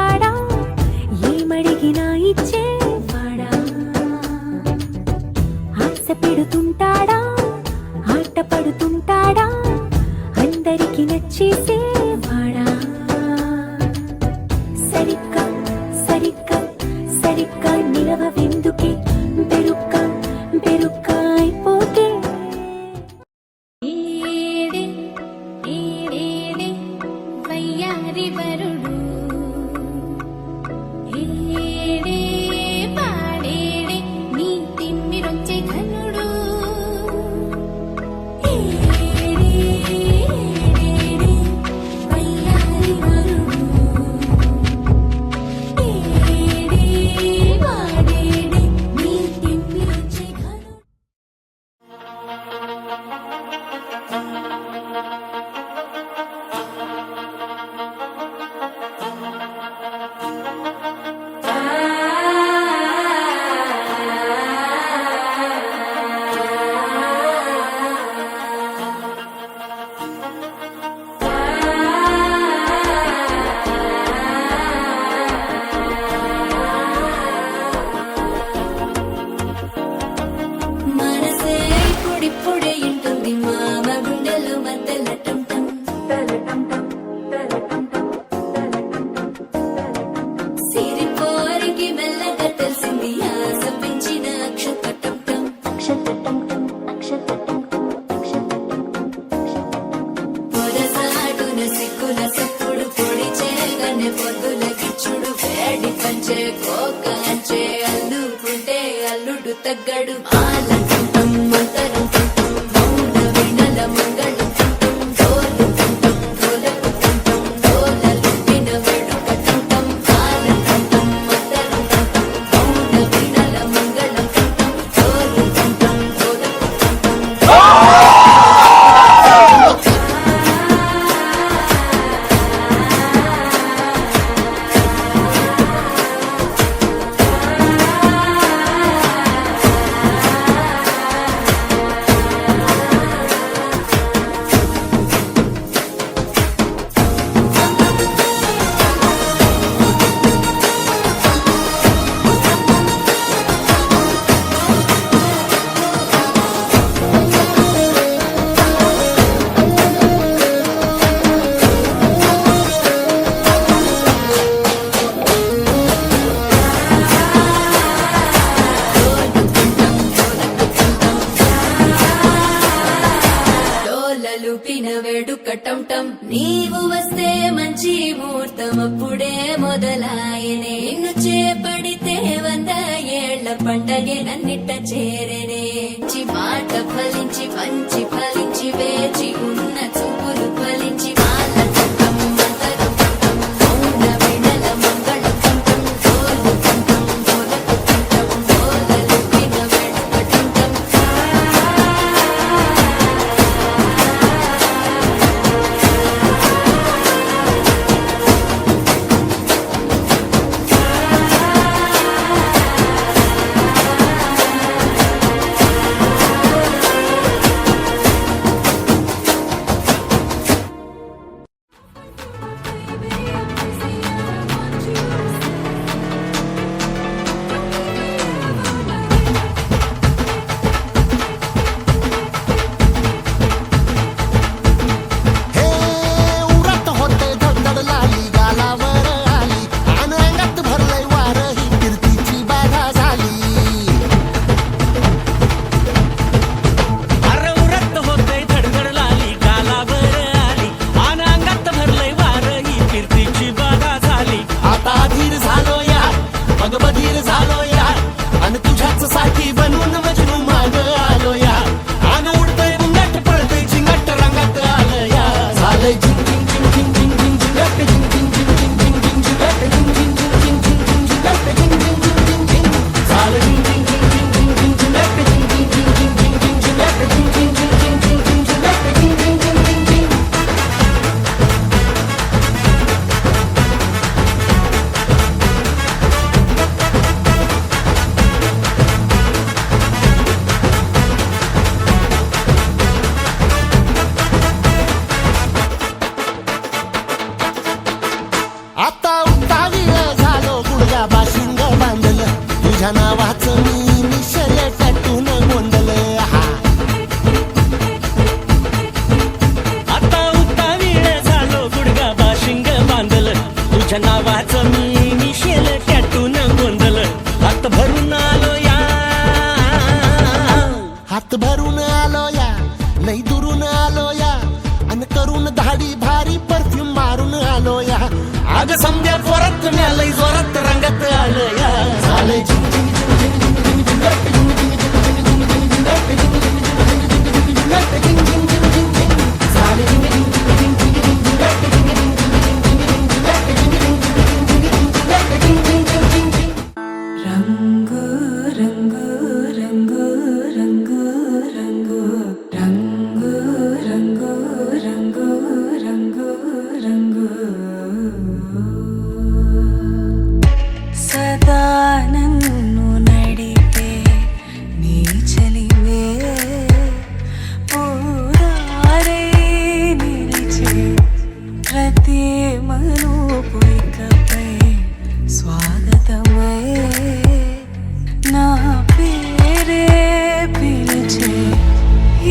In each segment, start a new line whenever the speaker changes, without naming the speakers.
ఉంటాడా, ఏమడిగినా ఇచ్చేవాడా, ఆశ పెడుతుంటాడా, ఆట పడుతుంటాడా, అందరికి నచ్చేసేవాడా. సరిగ్గా సరిగ్గా సరిగ్గా నిలవెందుకే, బెరుక్క బెరుక్క అయిపోతే. ఏడే ఏడే వయ్యారి వరుడు, ఏడే పాడేడే నీ తిమ్మిరొచ్చే ఘనుడు. ఇప్పుడే ఇంటుంది మామ గుండెలో మధ్యల టంటం సిరిపోరికి మెల్లగా తెలిసింది ఆశ పెంచిన అక్షతటం పొదసాటున సిక్కుల సప్పుడు పొడి చేయగానే పొద్దుల గిచ్చుడు వేడి పంచే కోకాంచే అల్లుకుంటే అల్లుడు తగ్గడు ఆలంటం మంతరం వేడుకటంటం. నీవు వస్తే మంచి ముహూర్తం అప్పుడే మొదలాయనే, నిన్ను చేపడితే 100 ఏళ్ల పండగే నన్నిట్ట చేరనే. మాట ఫలించి మంచి ఫలించి వేచి ఉన్న చూపులు ఫలించి
పొరత్తు నెల జొరత్తు రంగత్తు ఆలయా
రంగు రంగు రంగు రంగు రంగు రంగు రంగు రంగు రంగు రంగు సదా నన్ను నడిపే నీ చలివే పూరారే నిలిచే ప్రతి మనుపుకపై స్వాగతమై నా పేరే పిలిచే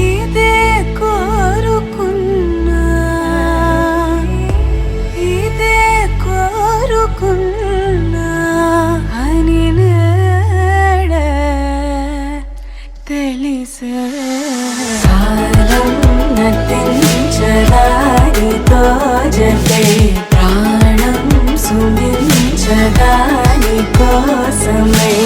ఇదే కోరుకున్నా ఇదే కోరుకున్నా అని నేడే తెలిసే కాలం నటించదానితో జతే ప్రాణం సుమించదాని కోసమై